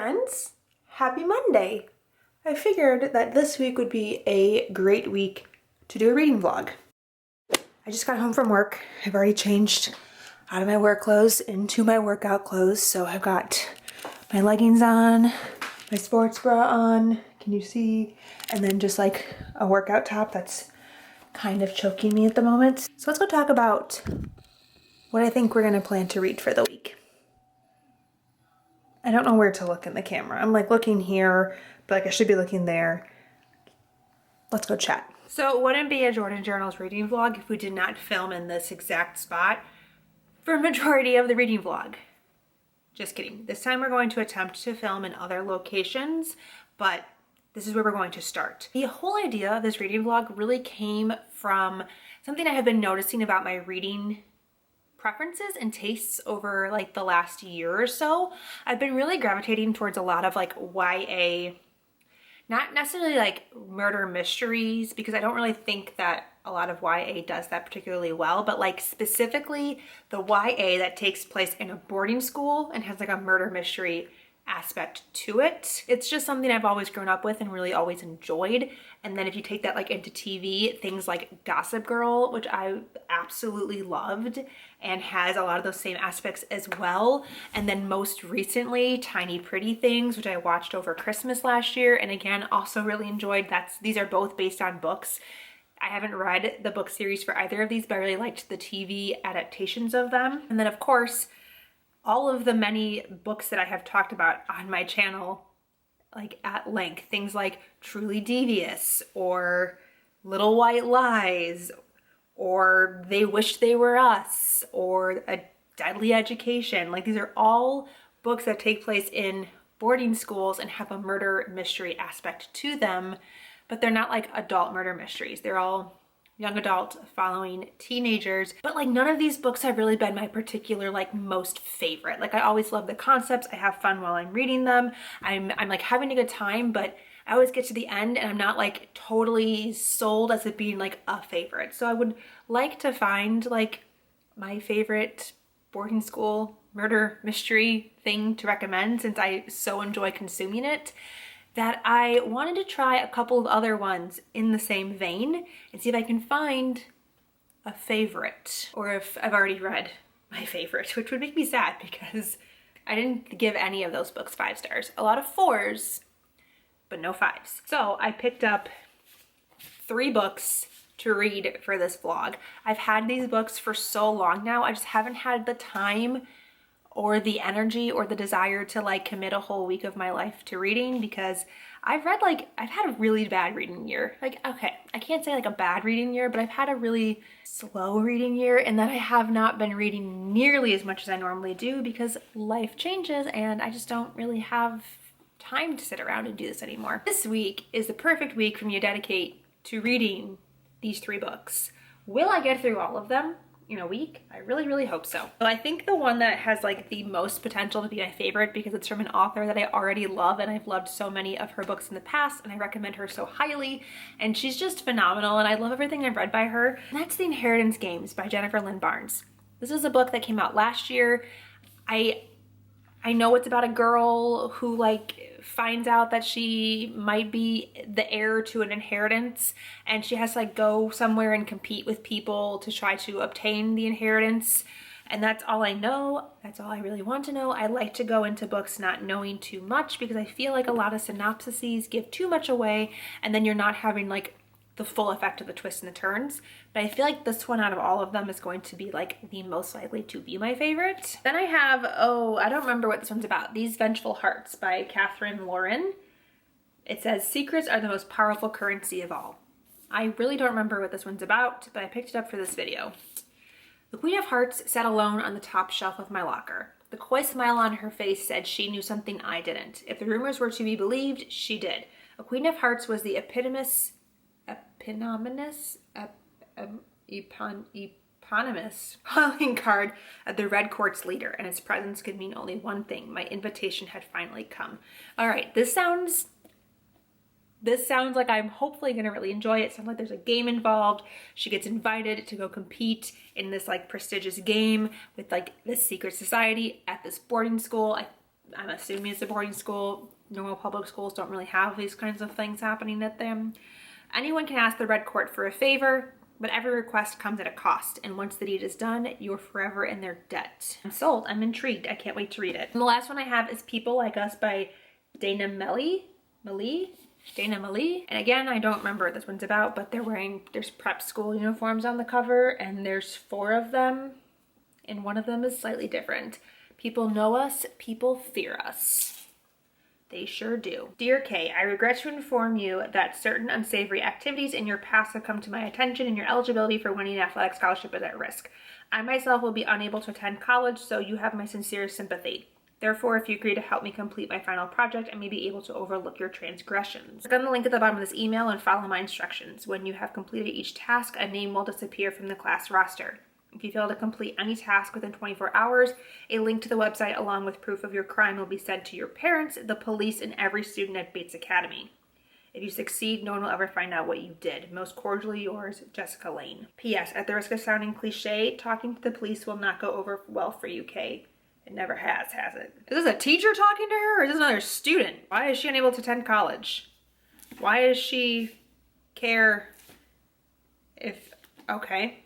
friends, happy Monday. I figured that this week would be a great week to do a reading vlog. I just got home from work. I've already changed out of my work clothes into my workout clothes. So I've got my leggings on, my sports bra on, can you see? And then just like a workout top that's kind of choking me at the moment. So let's go talk about what I think we're gonna plan to read for the week. I don't know where to look in the camera. I'm like looking here, but like I should be looking there. Let's go chat. So it wouldn't be a Jordan Journals reading vlog if we did not film in this exact spot for a majority of the reading vlog. Just kidding. This time we're going to attempt to film in other locations, but this is where we're going to start. The whole idea of this reading vlog really came from something I have been noticing about my reading preferences and tastes over like the last year or so. I've been really gravitating towards a lot of like YA, not necessarily like murder mysteries, because I don't really think that a lot of YA does that particularly well, but like specifically the YA that takes place in a boarding school and has like a murder mystery aspect to it. It's just something I've always grown up with and really always enjoyed. And then if you take that like into TV, things like Gossip Girl, which I absolutely loved and has a lot of those same aspects as well. And then most recently, Tiny Pretty Things, which I watched over Christmas last year and again also really enjoyed. These are both based on books. I haven't read the book series for either of these, but I really liked the TV adaptations of them. And then of course, all of the many books that I have talked about on my channel, like at length, things like Truly Devious or Little White Lies or They Wish They Were Us or A Deadly Education. Like these are all books that take place in boarding schools and have a murder mystery aspect to them, but they're not like adult murder mysteries. They're all young adult following teenagers, but like none of these books have really been my particular like most favorite. Like I always love the concepts. I have fun while I'm reading them. I'm like having a good time, but I always get to the end and I'm not like totally sold as it being like a favorite. So I would like to find like my favorite boarding school murder mystery thing to recommend, since I so enjoy consuming it, that I wanted to try a couple of other ones in the same vein and see if I can find a favorite, or if I've already read my favorite, which would make me sad because I didn't give any of those books 5 stars. A lot of 4s, but no 5s. So I picked up 3 books to read for this vlog. I've had these books for so long now, I just haven't had the time or the energy or the desire to like commit a whole week of my life to reading, because I've had a really bad reading year. Like, okay, I can't say like a bad reading year, but I've had a really slow reading year, and that I have not been reading nearly as much as I normally do because life changes and I just don't really have time to sit around and do this anymore. This week is the perfect week for me to dedicate to reading these 3 books. Will I get through all of them in a week? I really, really hope so. So I think the one that has like the most potential to be my favorite, because it's from an author that I already love and I've loved so many of her books in the past and I recommend her so highly, and she's just phenomenal and I love everything I've read by her, and that's The Inheritance Games by Jennifer Lynn Barnes. This is a book that came out last year. I know it's about a girl who like finds out that she might be the heir to an inheritance, and she has to like go somewhere and compete with people to try to obtain the inheritance. And that's all I know. That's all I really want to know. I like to go into books not knowing too much, because I feel like a lot of synopsises give too much away and then you're not having like the full effect of the twists and the turns. But I feel like this one out of all of them is going to be like the most likely to be my favorite. Then I have, I don't remember what this one's about, These Vengeful Hearts by Catherine Lauren. It says, secrets are the most powerful currency of all. I really don't remember what this one's about, but I picked it up for this video. The Queen of Hearts sat alone on the top shelf of my locker. The coy smile on her face said she knew something I didn't. If the rumors were to be believed, she did. A Queen of Hearts was the eponymous calling card of the Red Court's leader, and its presence could mean only one thing: my invitation had finally come. All right, this sounds like I'm hopefully gonna really enjoy it. Sounds like there's a game involved. She gets invited to go compete in this like prestigious game with like this secret society at this boarding school. I'm assuming it's a boarding school. Normal public schools don't really have these kinds of things happening at them. Anyone can ask the Red Court for a favor, but every request comes at a cost. And once the deed is done, you're forever in their debt. I'm sold. I'm intrigued. I can't wait to read it. And the last one I have is People Like Us by Dana Melly. Dana Melly. And again, I don't remember what this one's about, but there's prep school uniforms on the cover, and there's 4 of them, and one of them is slightly different. People know us, people fear us. They sure do. Dear Kay, I regret to inform you that certain unsavory activities in your past have come to my attention, and your eligibility for winning an athletic scholarship is at risk. I myself will be unable to attend college, so you have my sincerest sympathy. Therefore, if you agree to help me complete my final project, I may be able to overlook your transgressions. Click on the link at the bottom of this email and follow my instructions. When you have completed each task, a name will disappear from the class roster. If you fail to complete any task within 24 hours, a link to the website along with proof of your crime will be sent to your parents, the police, and every student at Bates Academy. If you succeed, no one will ever find out what you did. Most cordially yours, Jessica Lane. P.S. At the risk of sounding cliche, talking to the police will not go over well for you, Kay. It never has it? Is this a teacher talking to her, or is this another student? Why is she unable to attend college? Why does she care if... Okay.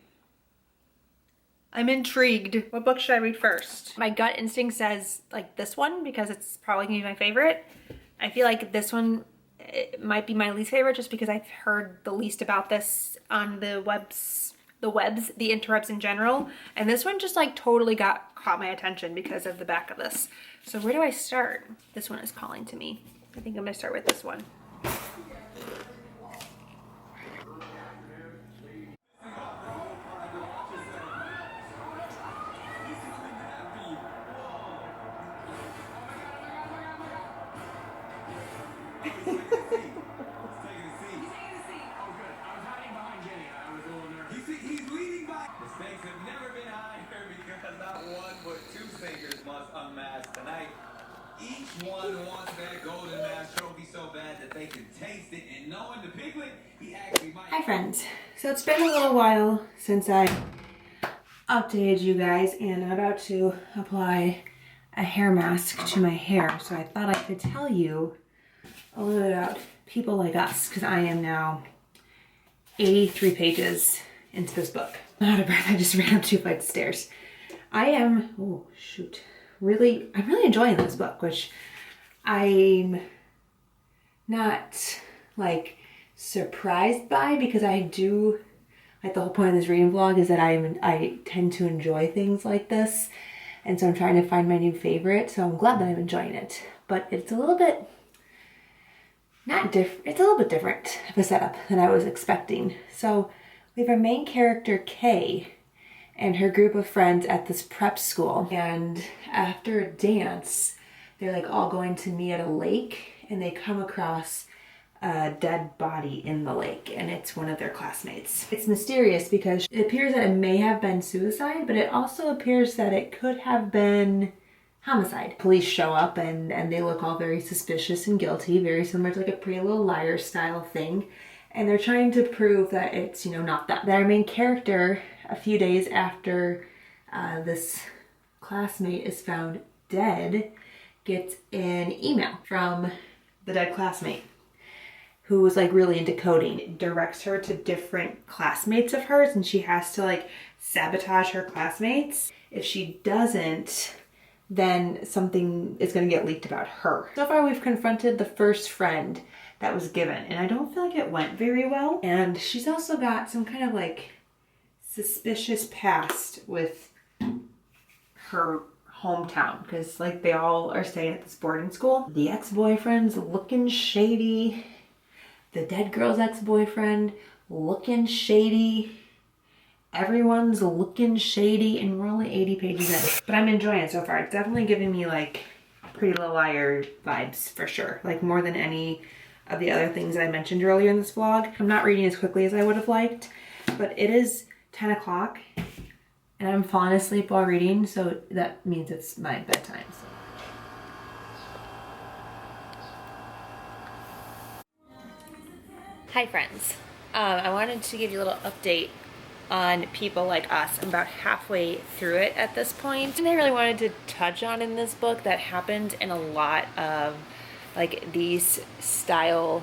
I'm intrigued. What book should I read first? My gut instinct says like this one because it's probably gonna be my favorite. I feel like this one it might be my least favorite just because I've heard the least about this on the interwebs in general. And this one just like totally caught my attention because of the back of this. So where do I start? This one is calling to me. I think I'm gonna start with this one. Each one wants that golden mask trophy so bad that they can taste it, and knowing the piglet, he actually might. Hi friends. So it's been a little while since I updated you guys, and I'm about to apply a hair mask to my hair. So I thought I could tell you a little bit about People Like Us, because I am now 83 pages into this book. I'm out of breath. I just ran up 2 flights of stairs. I'm really enjoying this book, which I'm not like surprised by, because I do, like, the whole point of this reading vlog is that I tend to enjoy things like this, and so I'm trying to find my new favorite, so I'm glad that I'm enjoying it. But it's a little bit it's a little bit different of a setup than I was expecting. So we have our main character Kay and her group of friends at this prep school, and after a dance they're like all going to meet at a lake, and they come across a dead body in the lake, and it's one of their classmates. It's mysterious because it appears that it may have been suicide, but it also appears that it could have been homicide. Police show up and they look all very suspicious and guilty, very similar to like a Pretty Little Liars style thing, and they're trying to prove that it's, not that. Our main character, a few days after this classmate is found dead, gets an email from the dead classmate, who was like really into coding. It directs her to different classmates of hers, and she has to like sabotage her classmates. If she doesn't, then something is going to get leaked about her. So far we've confronted the first friend that was given, and I don't feel like it went very well. And she's also got some kind of like suspicious past with her hometown, because like they all are staying at this boarding school. The ex-boyfriend's looking shady. The dead girl's ex-boyfriend looking shady. Everyone's looking shady, and we're only 80 pages in. But I'm enjoying it so far. It's definitely giving me like Pretty Little Liar vibes for sure. Like more than any of the other things that I mentioned earlier in this vlog. I'm not reading as quickly as I would have liked, but it is 10 o'clock and I'm falling asleep while reading, so that means it's my bedtime. So. Hi friends. I wanted to give you a little update on People Like Us. I'm about halfway through it at this point. And I really wanted to touch on in this book that happened in a lot of like these style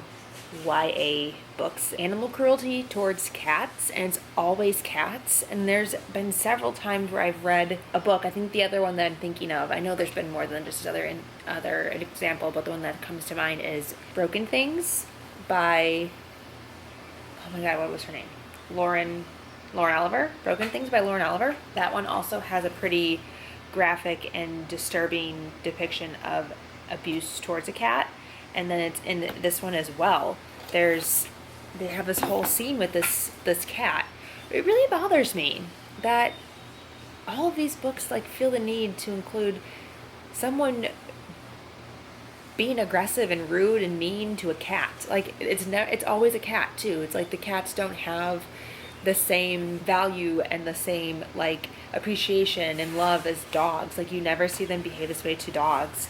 YA books. Animal cruelty towards cats, and it's always cats. And there's been several times where I've read a book. I think the other one that I'm thinking of, I know there's been more than just other example, but the one that comes to mind is Broken Things by, oh my god, what was her name? Lauren Oliver. Broken Things by Lauren Oliver. That one also has a pretty graphic and disturbing depiction of abuse towards a cat. And then it's in this one as well. They have this whole scene with this cat. It really bothers me that all of these books like feel the need to include someone being aggressive and rude and mean to a cat. Like it's always a cat too. It's like the cats don't have the same value and the same like appreciation and love as dogs. Like you never see them behave this way to dogs.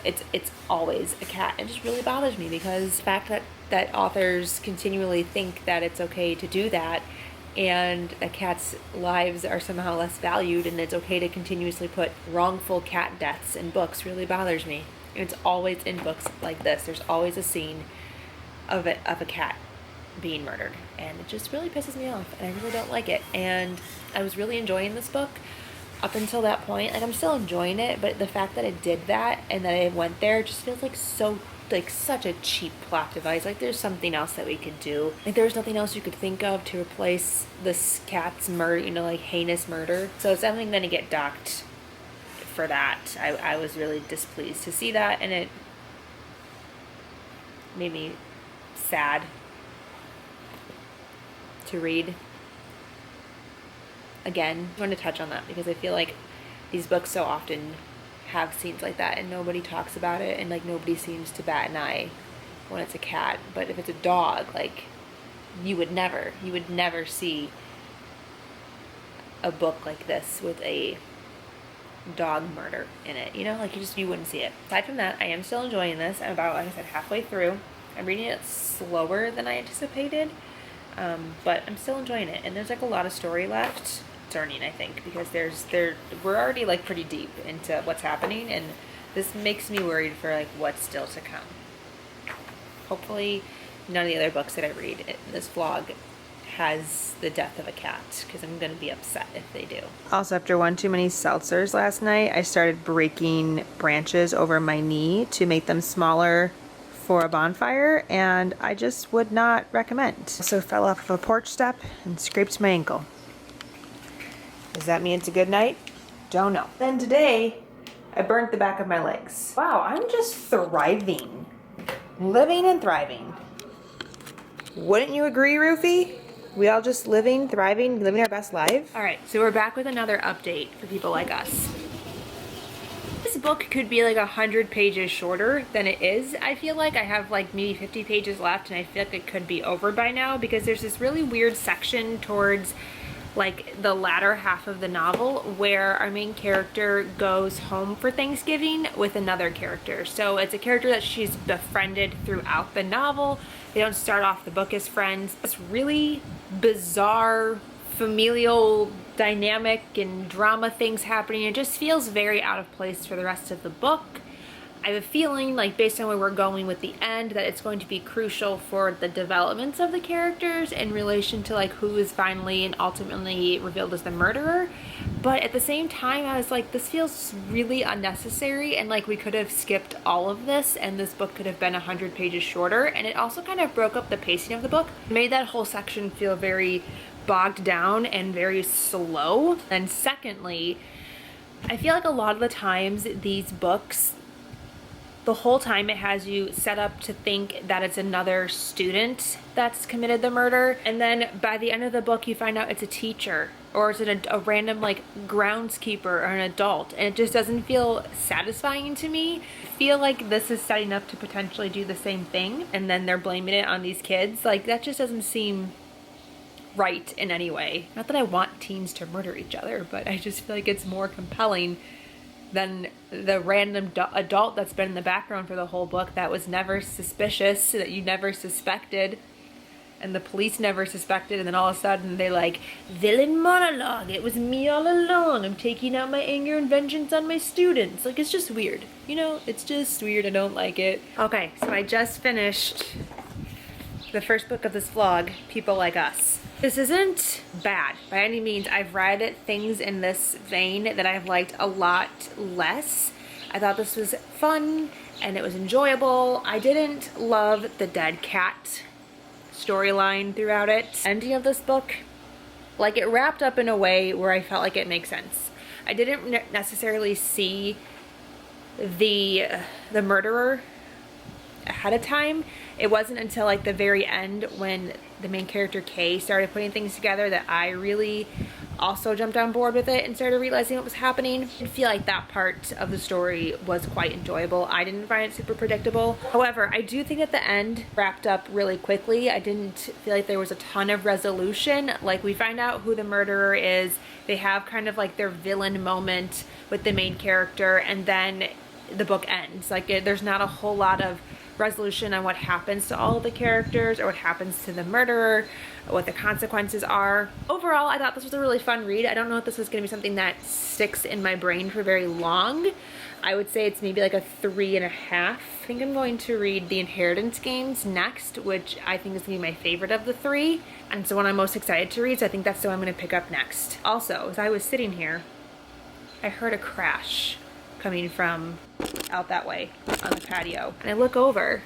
It's always a cat. It just really bothers me because the fact that authors continually think that it's okay to do that and that cats' lives are somehow less valued and it's okay to continuously put wrongful cat deaths in books really bothers me. And it's always in books like this. There's always a scene of a cat being murdered, and it just really pisses me off, and I really don't like it. And I was really enjoying this book up until that point. Like I'm still enjoying it, but the fact that it did that and that it went there just feels like such a cheap plot device. Like there's something else that we could do. Like there's nothing else you could think of to replace this cat's murder, like heinous murder. So it's definitely going to get docked for that. I was really displeased to see that, and it made me sad to read. Again, I want to touch on that because I feel like these books so often have scenes like that and nobody talks about it, and like nobody seems to bat an eye when it's a cat. But if it's a dog, like you would never see a book like this with a dog murder in it, like you wouldn't see it. Aside from that, I am still enjoying this. I'm about, like I said, halfway through. I'm reading it slower than I anticipated, but I'm still enjoying it, and there's like a lot of story left. Concerning, I think, because we're already like pretty deep into what's happening, and this makes me worried for like what's still to come. Hopefully none of the other books that I read in this vlog has the death of a cat, because I'm gonna be upset if they do. Also, after one too many seltzers last night, I started breaking branches over my knee to make them smaller for a bonfire, and I just would not recommend. Also fell off of a porch step and scraped my ankle. Does that mean it's a good night? Don't know. Then today, I burnt the back of my legs. Wow, I'm just thriving. Living and thriving. Wouldn't you agree, Rufy? We all just living, thriving, living our best lives? All right, so we're back with another update for People Like Us. This book could be like 100 pages shorter than it is. I feel like I have like maybe 50 pages left, and I feel like it could be over by now because there's this really weird section towards like the latter half of the novel where our main character goes home for Thanksgiving with another character. So it's a character that she's befriended throughout the novel. They don't start off the book as friends. It's really bizarre familial dynamic and drama things happening. It just feels very out of place for the rest of the book. I have a feeling, like based on where we're going with the end, that it's going to be crucial for the developments of the characters in relation to like who is finally and ultimately revealed as the murderer. But at the same time, I was like, this feels really unnecessary, and like we could have skipped all of this and this book could have been 100 pages shorter. And it also kind of broke up the pacing of the book. It made that whole section feel very bogged down and very slow. And secondly, I feel like a lot of the times these books, the whole time it has you set up to think that it's another student that's committed the murder, and then by the end of the book you find out it's a teacher or it's a random like groundskeeper or an adult, and it just doesn't feel satisfying to me. I feel like this is setting up to potentially do the same thing, and then they're blaming it on these kids. Like that just doesn't seem right in any way. Not that I want teens to murder each other, but I just feel like it's more compelling than the random adult that's been in the background for the whole book that was never suspicious, that you never suspected. and the police never suspected, and then all of a sudden they like, villain monologue, it was me all along, I'm taking out my anger and vengeance on my students. Like, it's just weird, you know, it's just weird. I don't like it. Okay, so I just finished the first book of this vlog, People Like Us. This isn't bad by any means. I've read things in this vein that I've liked a lot less. I thought this was fun and it was enjoyable. I didn't love the dead cat storyline throughout it. Ending of this book, like, it wrapped up in a way where I felt like it makes sense. I didn't necessarily see the murderer ahead of time. It wasn't until like the very end when the main character Kay started putting things together that I really also jumped on board with it and started realizing what was happening. I feel like that part of the story was quite enjoyable. I didn't find it super predictable. However, I do think at the end wrapped up really quickly. I didn't feel like there was a ton of resolution. Like, we find out who the murderer is. They have kind of like their villain moment with the main character, and then the book ends. Like, there's not a whole lot of resolution on what happens to all of the characters or what happens to the murderer, what the consequences are. Overall, I thought this was a really fun read. I don't know if this is going to be something that sticks in my brain for very long. I would say it's maybe like a 3.5. I think I'm going to read The Inheritance Games next, which I think is going to be my favorite of the 3, and so one I'm most excited to read, so I think that's the one I'm going to pick up next. Also, as I was sitting here, I heard a crash coming from out that way on the patio, and I look over,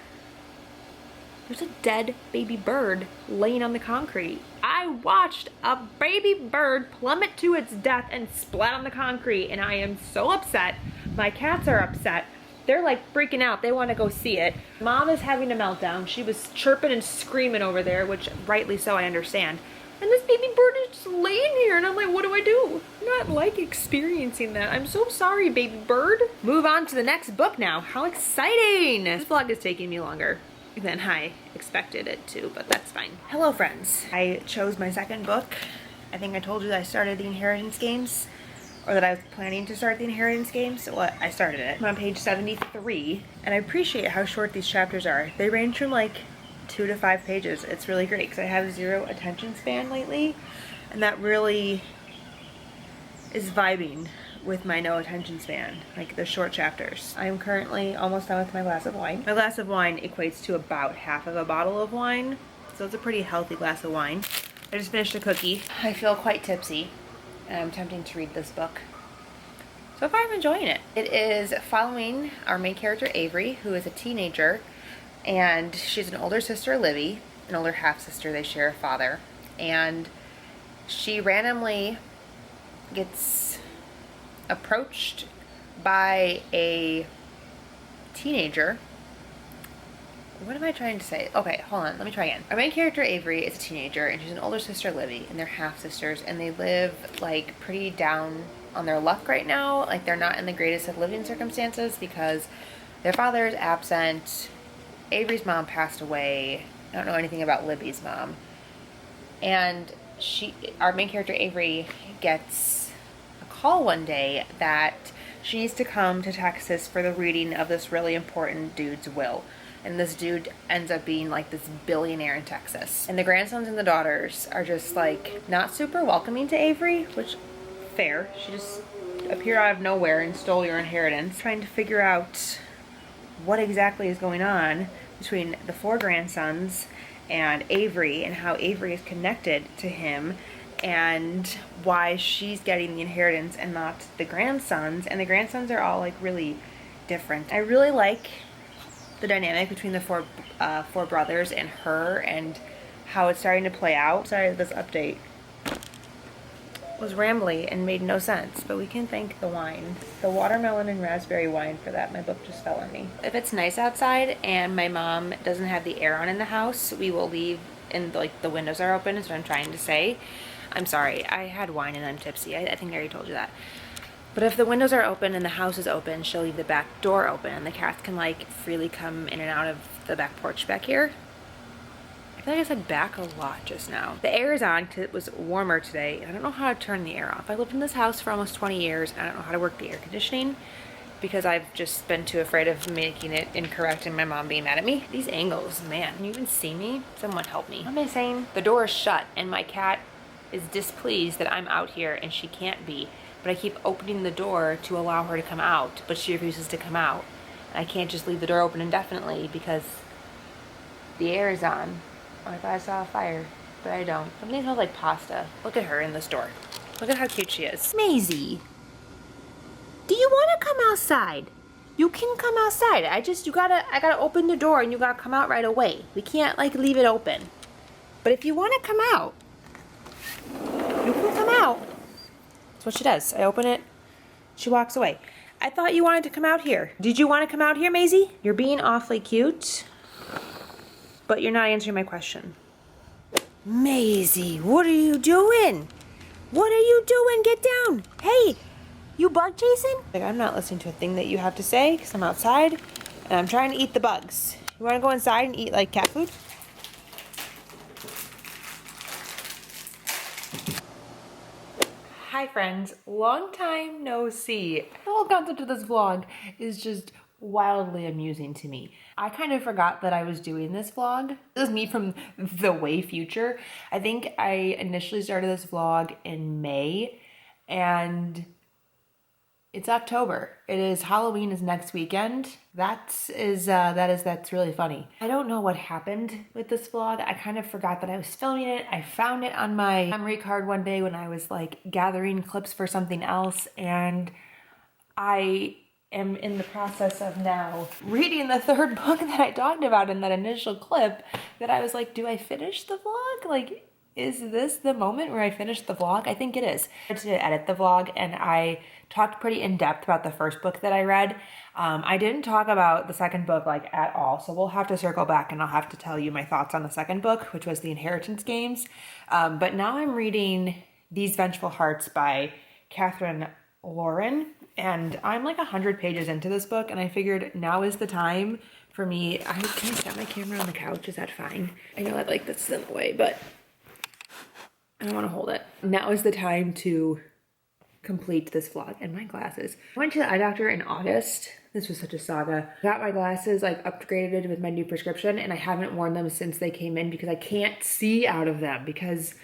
there's a dead baby bird laying on the concrete. I watched a baby bird plummet to its death and splat on the concrete, and I am so upset. My cats are upset. They're like freaking out. They want to go see it. Mom is having a meltdown. She was chirping and screaming over there, which rightly so, I understand. And this baby bird is just laying here, and I'm like, what do I do? I'm not like experiencing that. I'm so sorry, baby bird. Move on to the next book now. How exciting! This vlog is taking me longer than I expected it to, but that's fine. Hello, friends. I chose my second book. I think I told you that I started The Inheritance Games, or that I was planning to start The Inheritance Games. Well, I started it. I'm on page 73, and I appreciate how short these chapters are. They range from like 2 to 5 pages. It's really great because I have zero attention span lately, and that really is vibing with my no attention span, like the short chapters. I am currently almost done with my glass of wine. My glass of wine equates to about half of a bottle of wine, so it's a pretty healthy glass of wine. I just finished a cookie. I feel quite tipsy, and I'm attempting to read this book. So far, I'm enjoying it. It is following our main character, Avery, who is a teenager, and she's an older sister, Libby, an older half-sister. They share a father, and she randomly gets approached by a teenager. What am I trying to say? Okay, hold on, let me try again. Our main character, Avery, is a teenager, and she's an older sister, Libby, and they're half-sisters, and they live like pretty down on their luck right now. Like, they're not in the greatest of living circumstances because their father is absent. Avery's mom passed away. I don't know anything about Libby's mom. And our main character, Avery, gets a call one day that she needs to come to Texas for the reading of this really important dude's will. And this dude ends up being like this billionaire in Texas. And the grandsons and the daughters are just like not super welcoming to Avery, which, fair. She just appeared out of nowhere and stole your inheritance. Trying to figure out what exactly is going on between the 4 grandsons and Avery, and how Avery is connected to him, and why she's getting the inheritance and not the grandsons. And the grandsons are all like really different. I really like the dynamic between the four brothers and her, and how it's starting to play out. Sorry, this update was rambly and made no sense, but we can thank the wine, the watermelon and raspberry wine, for that. My book just fell on me. If it's nice outside and my mom doesn't have the air on in the house, we will leave and like the windows are open, is what I'm trying to say. I'm sorry, I had wine and I'm tipsy. I think I already told you that. But if the windows are open and the house is open, she'll leave the back door open, and the cats can like freely come in and out of the back porch back here. I feel like I said back a lot just now. The air is on because it was warmer today, and I don't know how to turn the air off. I lived in this house for almost 20 years, and I don't know how to work the air conditioning because I've just been too afraid of making it incorrect and my mom being mad at me. These angles, man, can you even see me? Someone help me. What am I saying? The door is shut and my cat is displeased that I'm out here and she can't be, but I keep opening the door to allow her to come out, but she refuses to come out. And I can't just leave the door open indefinitely because the air is on. Oh, I thought I saw a fire, but I don't. Something smells like pasta. Look at her in the store. Look at how cute she is. Maisie, do you want to come outside? You can come outside. I gotta open the door and you gotta come out right away. We can't like leave it open. But if you want to come out, you can come out. That's what she does. I open it, she walks away. I thought you wanted to come out here. Did you want to come out here, Maisie? You're being awfully cute, but you're not answering my question. Maisie, what are you doing? What are you doing? Get down. Hey, you bug chasing? Like, I'm not listening to a thing that you have to say because I'm outside and I'm trying to eat the bugs. You want to go inside and eat like cat food? Hi friends, long time no see. The whole concept of this vlog is just wildly amusing to me. I kind of forgot that I was doing this vlog. This is me from the way future. I think I initially started this vlog in May and it's October. It is Halloween is next weekend. That's really funny. I don't know what happened with this vlog. I kind of forgot that I was filming it. I found it on my memory card one day when I was like gathering clips for something else, and I am in the process of now reading the third book that I talked about in that initial clip that I was like, do I finish the vlog? Like, is this the moment where I finish the vlog? I think it is. I had to edit the vlog and I talked pretty in depth about the first book that I read. I didn't talk about the second book like at all, so we'll have to circle back and I'll have to tell you my thoughts on the second book, which was The Inheritance Games. But now I'm reading These Vengeful Hearts by Catherine Lauren, and I'm like 100 pages into this book and I figured now is the time for me. Can I set my camera on the couch? Is that fine? I know I'd like this in the way, but I don't want to hold it. Now is the time to complete this vlog and my glasses. I went to the eye doctor in August. This was such a saga. Got my glasses like upgraded with my new prescription and I haven't worn them since they came in because I can't see out of them because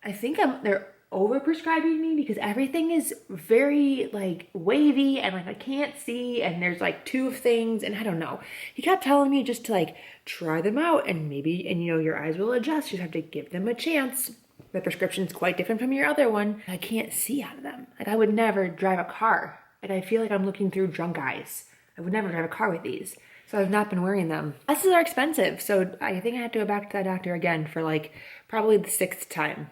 I think they're over prescribing me because everything is very like wavy and like I can't see and there's like two of things and I don't know. He kept telling me just to like try them out and maybe, and you know, your eyes will adjust. You just have to give them a chance. The prescription's quite different from your other one. I can't see out of them. Like I would never drive a car. Like I feel like I'm looking through drunk eyes. I would never drive a car with these. So I've not been wearing them. Glasses are expensive. So I think I had to go back to that doctor again for like probably the 6th time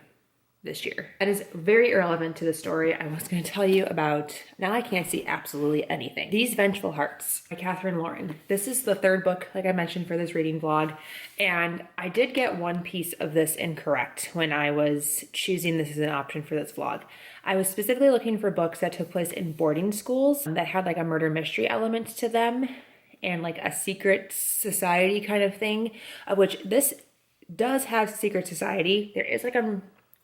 this year. That is very irrelevant to the story I was going to tell you about. Now I can't see absolutely anything. These Vengeful Hearts by Catherine Lauren. This is the third book, like I mentioned, for this reading vlog. And I did get one piece of this incorrect when I was choosing this as an option for this vlog. I was specifically looking for books that took place in boarding schools that had like a murder mystery element to them and like a secret society kind of thing, of which this does have secret society. There is like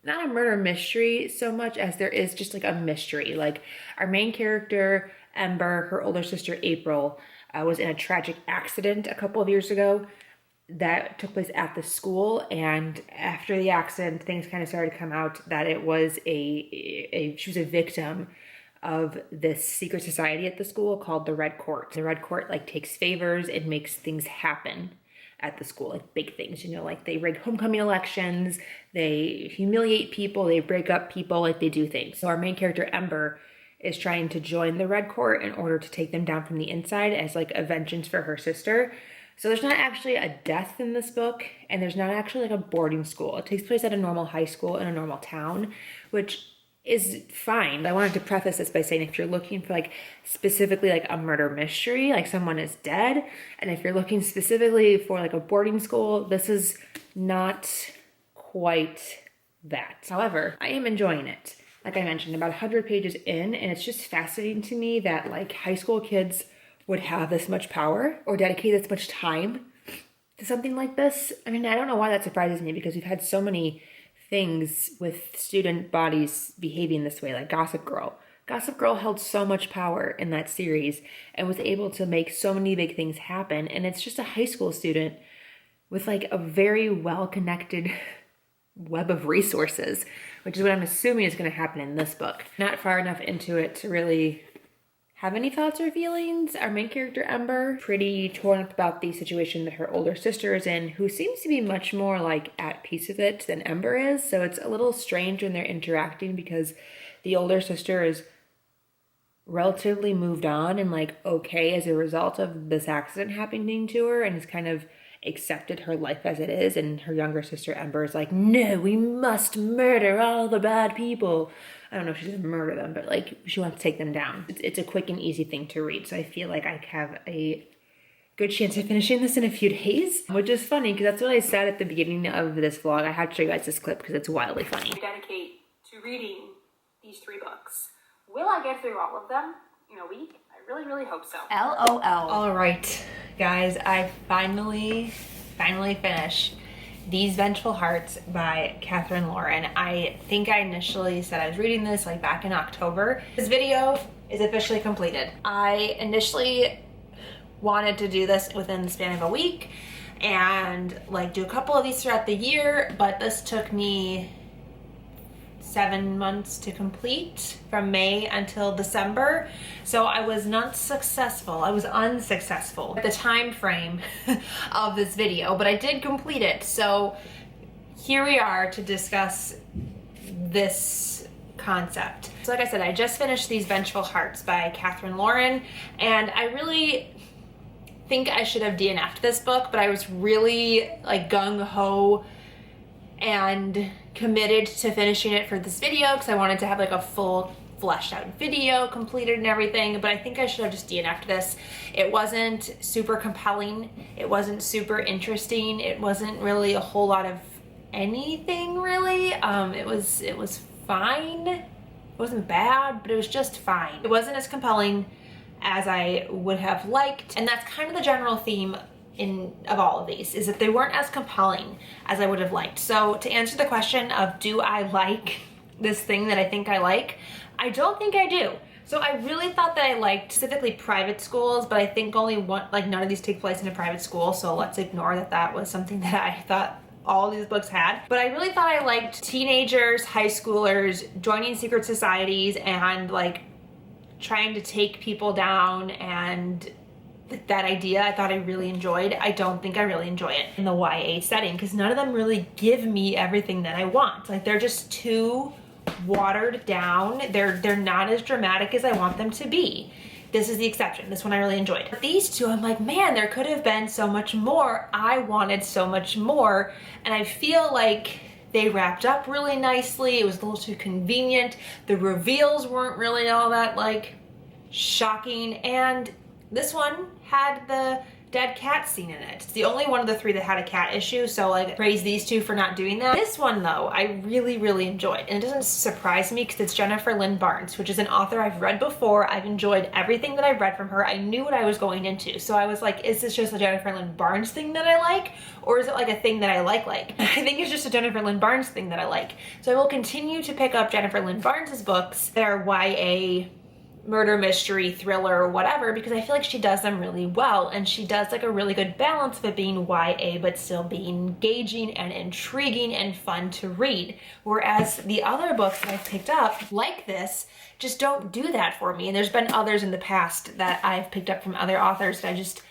not a murder mystery so much as there is just like a mystery. Like our main character, Ember, her older sister, April, was in a tragic accident a couple of years ago that took place at the school. And after the accident, things kind of started to come out that it was she was a victim of this secret society at the school called the Red Court. The Red Court like takes favors and makes things happen at the school, like big things, you know, like they rig homecoming elections, they humiliate people, they break up people, like they do things. So our main character, Ember, is trying to join the Red Court in order to take them down from the inside as like a vengeance for her sister. So there's not actually a death in this book, and there's not actually like a boarding school. It takes place at a normal high school in a normal town, which is fine. I wanted to preface this by saying if you're looking for like specifically like a murder mystery, like someone is dead, and if you're looking specifically for like a boarding school, this is not quite that. However, I am enjoying it. Like I mentioned, about 100 pages in, and it's just fascinating to me that like high school kids would have this much power or dedicate this much time to something like this. I mean, I don't know why that surprises me because we've had so many things with student bodies behaving this way, like Gossip Girl. Gossip Girl held so much power in that series and was able to make so many big things happen. And it's just a high school student with like a very well-connected web of resources, which is what I'm assuming is going to happen in this book. Not far enough into it to really have any thoughts or feelings. Our main character, Ember, pretty torn up about the situation that her older sister is in, who seems to be much more like at peace with it than Ember is. So it's a little strange when they're interacting because the older sister is relatively moved on and like okay as a result of this accident happening to her and has kind of accepted her life as it is, and her younger sister Ember is like, no, we must murder all the bad people. I don't know if she's gonna murder them, but like she wants to take them down. It's a quick and easy thing to read, so I feel like I have a good chance of finishing this in a few days, which is funny because that's what I said at the beginning of this vlog. I had to show you guys this clip because it's wildly funny. Dedicate to reading these 3 books. Will I get through all of them in a week? I really, really hope so. LOL. All right, guys, I finally finished These Vengeful Hearts by Catherine Lauren. I think I initially said I was reading this like back in October. This video is officially completed. I initially wanted to do this within the span of a week and like do a couple of these throughout the year, but this took me 7 months to complete, from May until December. So I was not successful. I was unsuccessful at the time frame of this video, but I did complete it. So here we are to discuss this concept. So like I said, I just finished These Vengeful Hearts by Catherine Lauren, and I really think I should have DNF'd this book, but I was really like gung-ho and committed to finishing it for this video because I wanted to have like a full fleshed out video completed and everything, but I think I should have just DNF'd this. It wasn't super compelling. It wasn't super interesting. It wasn't really a whole lot of anything really. It was fine. It wasn't bad, but it was just fine. It wasn't as compelling as I would have liked, and that's kind of the general theme of all of these, is that they weren't as compelling as I would have liked. So to answer the question of do I like this thing that I think I like, I don't think I do. So I really thought that I liked specifically private schools, but I think only one, like none of these take place in a private school, so let's ignore that that was something that I thought all these books had. But I really thought I liked teenagers, high schoolers, joining secret societies and like trying to take people down, and that idea I thought I really enjoyed. I don't think I really enjoy it in the YA setting because none of them really give me everything that I want. Like they're just too watered down. They're not as dramatic as I want them to be. This is the exception. This one I really enjoyed. But these two, I'm like, man, there could have been so much more. I wanted so much more, and I feel like they wrapped up really nicely. It was a little too convenient. The reveals weren't really all that like shocking, and this one had the dead cat scene in it. It's the only one of the 3 that had a cat issue, so like praise these 2 for not doing that. This one though, I really, really enjoyed, and it doesn't surprise me because it's Jennifer Lynn Barnes, which is an author I've read before. I've enjoyed everything that I've read from her. I knew what I was going into, so I was like, is this just a Jennifer Lynn Barnes thing that I like, or is it like a thing that I like? I think it's just a Jennifer Lynn Barnes thing that I like. So I will continue to pick up Jennifer Lynn Barnes's books that are YA murder mystery thriller or whatever, because I feel like she does them really well, and she does like a really good balance of it being YA but still being engaging and intriguing and fun to read, whereas the other books that I've picked up like this just don't do that for me. And there's been others in the past that I've picked up from other authors that I just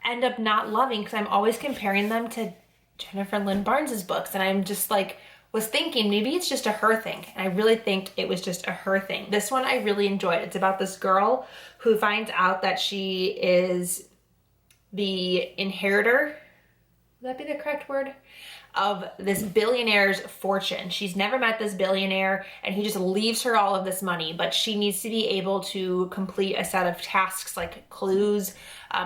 end up not loving because I'm always comparing them to Jennifer Lynn Barnes's books, and I'm just like was thinking maybe it's just a her thing, and I really think it was just a her thing. This one I really enjoyed. It's about this girl who finds out that she is the inheritor, would that be the correct word, of this billionaire's fortune. She's never met this billionaire, and he just leaves her all of this money, but she needs to be able to complete a set of tasks like clues,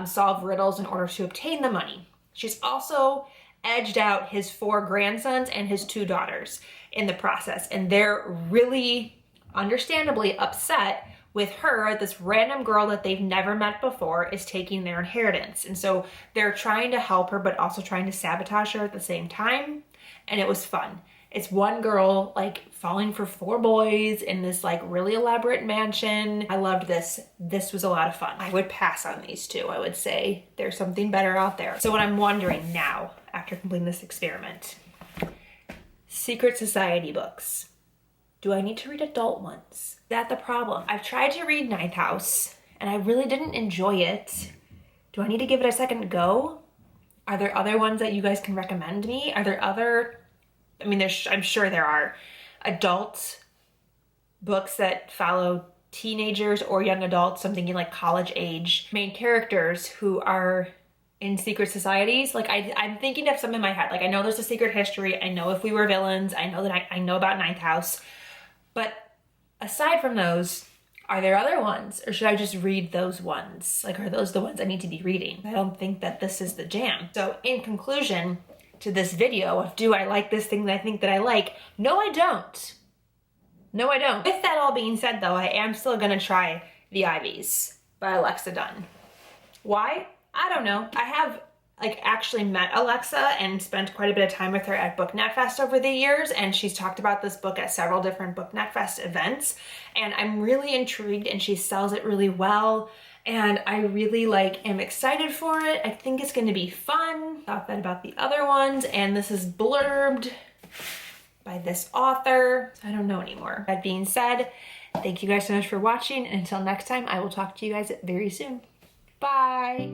solve riddles in order to obtain the money. She's also edged out his 4 grandsons and his 2 daughters in the process, and they're really understandably upset with her. This random girl that they've never met before is taking their inheritance, and so they're trying to help her but also trying to sabotage her at the same time, and it was fun. It's one girl like falling for 4 boys in this like really elaborate mansion. I loved this. This was a lot of fun. I would pass on these 2. I would say there's something better out there. So what I'm wondering now, after completing this experiment, secret society books. Do I need to read adult ones? Is that the problem? I've tried to read Ninth House and I really didn't enjoy it. Do I need to give it a second go? Are there other ones that you guys can recommend me? Are there other, I mean, I'm sure there are adult books that follow teenagers or young adults, I'm thinking like college age, main characters who are in secret societies. Like I'm thinking of some in my head. Like I know there's a Secret History. I know If We Were Villains. I know that I know about Ninth House. But aside from those, are there other ones? Or should I just read those ones? Like, are those the ones I need to be reading? I don't think that this is the jam. So in conclusion to this video of do I like this thing that I think that I like? No, I don't. No, I don't. With that all being said though, I am still gonna try The Ivies by Alexa Dunn. Why? I don't know. I have like actually met Alexa and spent quite a bit of time with her at BookNetFest over the years, and she's talked about this book at several different BookNetFest events, and I'm really intrigued, and she sells it really well, and I really like am excited for it. I think it's going to be fun. Thought that about the other ones, and this is blurbed by this author, so I don't know anymore. That being said, thank you guys so much for watching, and until next time, I will talk to you guys very soon. Bye.